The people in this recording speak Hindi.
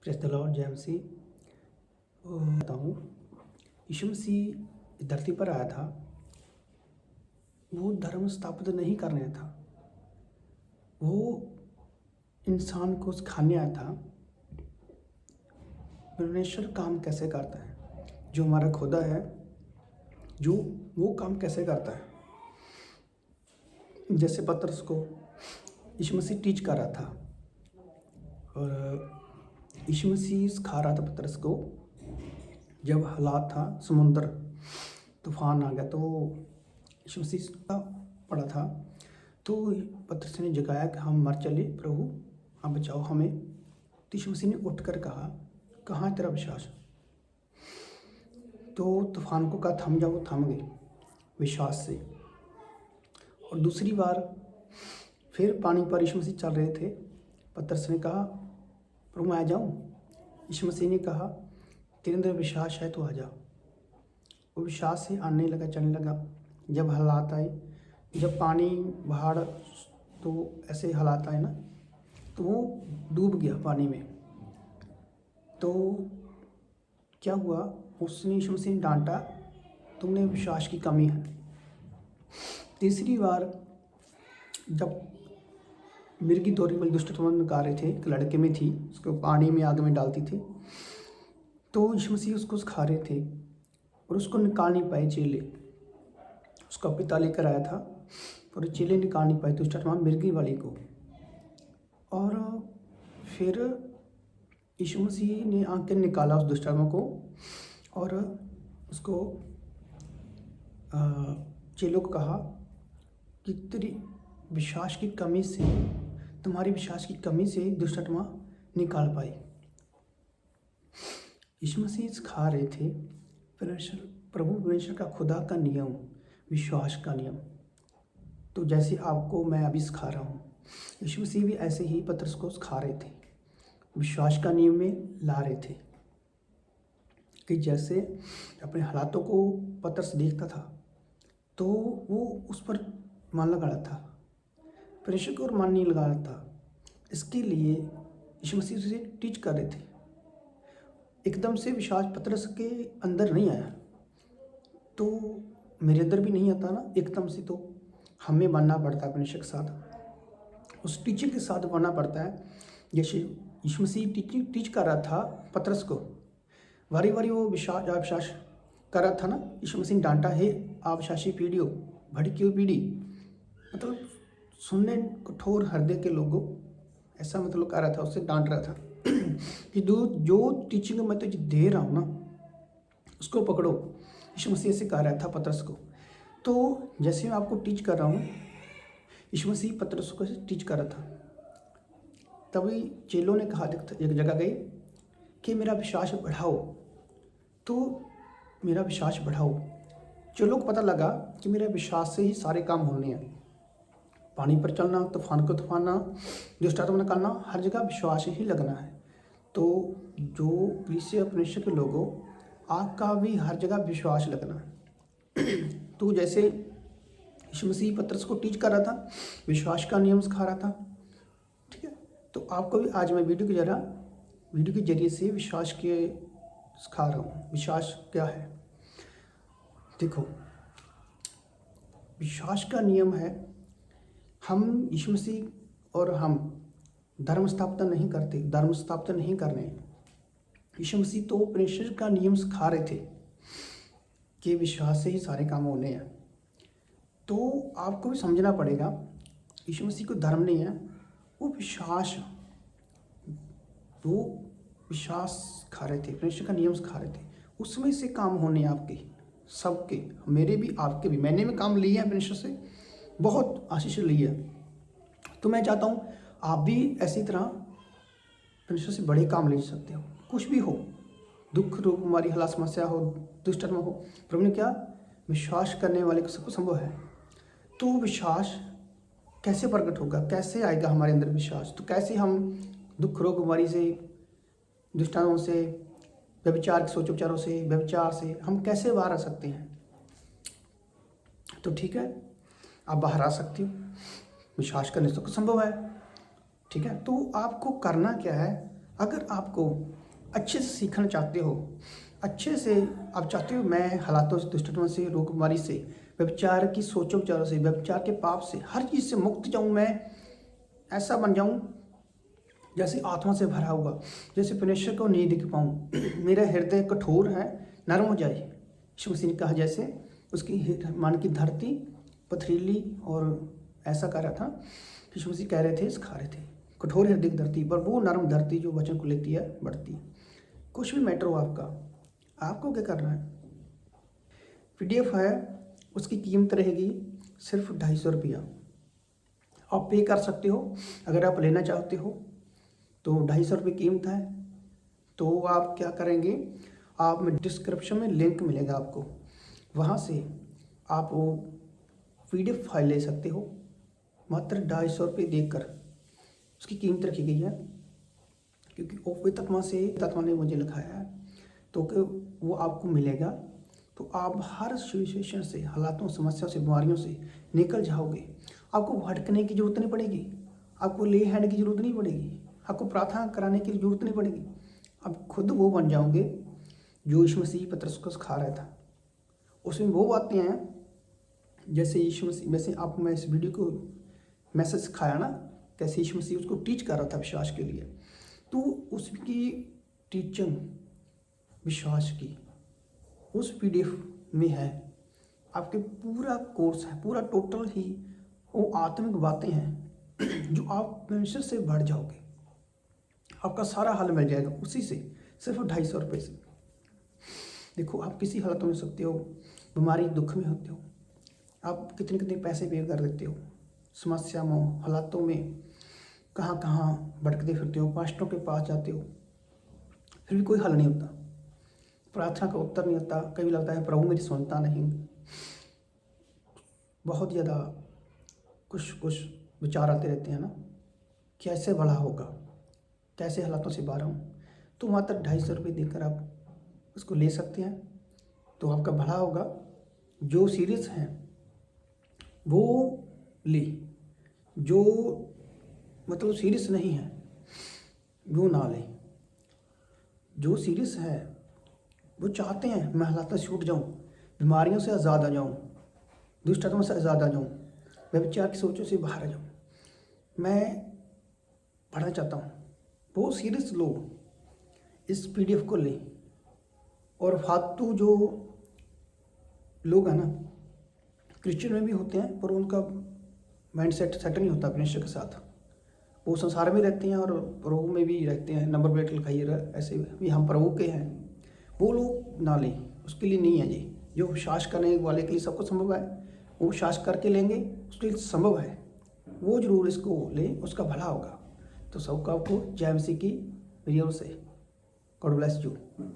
Praise the Lord. जय मसीह। बताता हूँ, यीशु मसीह इस धरती पर आया था। वो धर्म स्थापित नहीं करने था, वो इंसान को सिखाने आया था परमेश्वर काम कैसे करता है, जो हमारा खुदा है, जो वो काम कैसे करता है। जैसे पतरस को यीशु मसीह टीच कर रहा था और यीशु मसीह सिखा रहा था पतरस को। जब हालात था, समुद्र तूफान आ गया, तो यीशु मसीह का पड़ा था, तो पतरस ने जगाया कि हम मर चले, प्रभु आप बचाओ हमें। तो यीशु मसीह ने उठकर कहा, कहाँ है तेरा विश्वास? तो तूफान को कहा थम जाओ, वो थम गई विश्वास से। और दूसरी बार फिर पानी पर यीशु मसीह चल रहे थे। पतरस ने कहा, प्रभु मैं आ जाऊँ? यीशु मसीह ने कहा, तेरे अंदर विश्वास है तो आ जा। वो विश्वास से आने लगा, चलने लगा। जब हालात आए, जब पानी बाढ़, तो ऐसे हालात आए ना, तो वो डूब गया पानी में। तो क्या हुआ, उसने यीशु मसीह ने डांटा, तुमने विश्वास की कमी है। तीसरी बार जब मिर्गी दौरी वाली दुष्ट आत्मा निकाल रहे थे, एक लड़के में थी, उसको पानी में आग में डालती थी, तो यीशु मसीह उसको सिखा रहे थे और उसको निकाल नहीं पाए चेले। उसका पिता लेकर आया था और चेले निकाल नहीं पाए दुष्ट आत्मा मिर्गी वाली को। और फिर यीशु मसीह ने आके निकाला उस दुष्ट आत्मा को और उसको चेलों को कहा कि तेरी विश्वास की कमी से, तुम्हारी विश्वास की कमी से दुष्ट आत्मा निकाल पाई। यीशु मसीह सिखा रहे थे प्रभु परमेश्वर का, खुदा का नियम, विश्वास का नियम। तो जैसे आपको मैं अभी सिखा रहा हूँ, यीशु मसीह भी ऐसे ही पतरस को सिखा रहे थे, विश्वास का नियम में ला रहे थे। कि जैसे अपने हालातों को पतरस देखता था तो वो उस पर मन लगा रहा था, परमेश्वर को और मन नहीं लगा रहा था। इसके लिए यीशु मसीह से टीच कर रहे थे। एकदम से विश्वास पतरस के अंदर नहीं आया, तो मेरे अंदर भी नहीं आता ना एकदम से। तो हमें बनना पड़ता है परमेश्वर के साथ, उस टीचिंग के साथ बनना पड़ता है। जैसे यीशु मसीह टीच कर रहा था पतरस को, बारी बारी वो विश्वास कर रहा था ना। यीशु मसीह ने डांटा, हे अविश्वासी पीढ़ियों, भड़की हुई पीढ़ी, मतलब सुनने कठोर हृदय के लोगों, ऐसा मतलब कर रहा था, उससे डांट रहा था कि जो टीचिंग मैं तुझे दे रहा हूँ ना, उसको पकड़ो। यीशु मसीह से कह रहा था पतरस को। तो जैसे मैं आपको टीच कर रहा हूँ, यीशु मसीह पतरस को टीच कर रहा था। तभी चेलों ने कहा, एक जगह गए कि मेरा विश्वास बढ़ाओ, तो मेरा विश्वास बढ़ाओ। चेलों को पता लगा कि मेरे विश्वास से ही सारे काम होने हैं। पानी पर चलना, तूफान को तूफाना, दुष्ट आत्मा निकालना, हर जगह विश्वास ही लगना है। तो जो प्रिय परमेश्वर के लोगों, आपका भी हर जगह विश्वास लगना है। तो जैसे यीशु मसीह पतरस को टीच कर रहा था, विश्वास का नियम सिखा रहा था, ठीक है। तो आपको भी आज मैं वीडियो के जरिए से विश्वास के सिखा रहा हूँ। विश्वास क्या है? देखो, विश्वास का नियम है, हम यीशु मसीह और हम धर्म स्थापना नहीं करते, धर्म स्थापना नहीं कर रहे। यीशु मसीह तो परमेश्वर का नियम सिखा रहे थे कि विश्वास से ही सारे काम होने हैं। तो आपको भी समझना पड़ेगा, यीशु मसीह को धर्म नहीं है, वो विश्वास सिखा रहे थे, परमेश्वर का नियम सिखा रहे थे। उसमें से काम होने आपके सबके, मेरे भी आपके भी। मैंने भी काम लिए हैं परमेश्वर से, बहुत आशीष ली है। तो मैं चाहता हूँ आप भी ऐसी तरह परमेश्वर से बड़े काम ले सकते हो। कुछ भी हो, दुख रोग बीमारी हला समस्या हो, दुष्ट आत्मा हो, प्रभु ने क्या, विश्वास करने वाले को सबको संभव है। तो विश्वास कैसे प्रकट होगा, कैसे आएगा हमारे अंदर विश्वास? तो कैसे हम दुख रोग बीमारी से, दुष्टात्माओं से, व्यभिचार के सोच विचारों से, व्यभिचार से हम कैसे बाहर आ सकते हैं? तो ठीक है, आप बाहर आ सकते हो, विश्वास करने से तो संभव है, ठीक है। तो आपको करना क्या है, अगर आपको अच्छे से सीखना चाहते हो, अच्छे से आप चाहते हो मैं हालातों से, दुष्टता से, रोग बीमारी से, व्यभिचार की सोचों विचारों से, व्यभिचार के पाप से, हर चीज़ से मुक्त जाऊँ, मैं ऐसा बन जाऊँ जैसे आत्मा से भरा हुआ, जैसे परमेश्वर को नहीं दिख पाऊँ, मेरा हृदय कठोर है, नरम हो जाए। यीशु मसीह ने कहा जैसे उसकी मान की धरती पथरीली और ऐसा कह रहा था, यीशु मसीह कह रहे थे, सिखा रहे थे, कठोर हृदय की धरती पर वो नरम धरती जो वचन को लेती है बढ़ती है। कुछ भी मैटर हो आपको क्या करना है, PDF है, उसकी कीमत रहेगी सिर्फ 250 रुपया। आप पे कर सकते हो, अगर आप लेना चाहते हो तो 250 रुपये कीमत है। तो आप क्या करेंगे, आप में डिस्क्रिप्शन में लिंक मिलेगा आपको, वहाँ से आप वो PDF फाइल ले सकते हो। मात्र 250 रुपये देकर उसकी कीमत रखी गई है, क्योंकि पवित्र आत्मा ने मुझे लिखाया है, तो कि वो आपको मिलेगा। तो आप हर सिचुएशन से, हालातों, समस्याओं से, बीमारियों से निकल जाओगे। आपको भटकने की जरूरत नहीं पड़ेगी, आपको ले हैंड की जरूरत नहीं पड़ेगी, आपको प्रार्थना कराने की जरूरत नहीं पड़ेगी। आप खुद वो बन जाओगे जो यीशु मसीह पतरस को सिखा रहा था। उसमें वो बातें हैं जैसे यीशु मसीह, वैसे आपको मैं इस वीडियो को मैसेज सिखाया ना, कैसे यीशु मसीह उसको टीच कर रहा था विश्वास के लिए। तो उसकी टीचिंग विश्वास की उस PDF में है, आपके पूरा कोर्स है, पूरा टोटल ही वो आत्मिक बातें हैं जो आप परमेश्वर से बढ़ जाओगे। आपका सारा हल मिल जाएगा उसी से, सिर्फ 250 रुपये से। देखो, आप किसी हालतों में सकते हो, बीमारी दुख में होते हो, आप कितने कितने पैसे पे कर देते हो, समस्या में, हालातों में कहाँ कहाँ भटकते फिरते हो, पास्टरों के पास जाते हो, फिर भी कोई हल नहीं होता, प्रार्थना का उत्तर नहीं होता। कभी लगता है प्रभु मेरी सुनता नहीं, बहुत ज़्यादा कुछ विचार आते रहते हैं ना, कैसे भला होगा, कैसे हालातों से बाहर हूँ। तो मात्र 250 रुपये देकर आप उसको ले सकते हैं, तो आपका भला होगा। जो सीरियस हैं वो ले, जो मतलब सीरियस नहीं है वो ना ले। जो सीरियस है वो चाहते हैं मैं हालात से छूट जाऊँ, बीमारियों से आज़ाद आ जाऊँ, दुष्ट आत्मा से आज़ाद आ जाऊँ, व्यभिचार की सोचों से बाहर आ जाऊँ, मैं पढ़ना चाहता हूँ, वो सीरियस लोग इस PDF को लें। और फालतू जो लोग हैं ना, क्रिश्चियन में भी होते हैं पर उनका माइंडसेट सेट नहीं होता परमेश्वर के साथ, वो संसार में रहते हैं और प्रभु में भी रहते हैं, नंबर प्लेट लिखाइए ऐसे भी हम प्रभु के हैं, वो लोग ना लें, उसके लिए नहीं है जी। जो विश्वास करने वाले के लिए सबको संभव है, वो विश्वास करके लेंगे उसके लिए संभव है, वो जरूर इसको लें, उसका भला होगा। तो सबका आपको जय मसीह की वीडियो से, गॉड ब्लेस यू।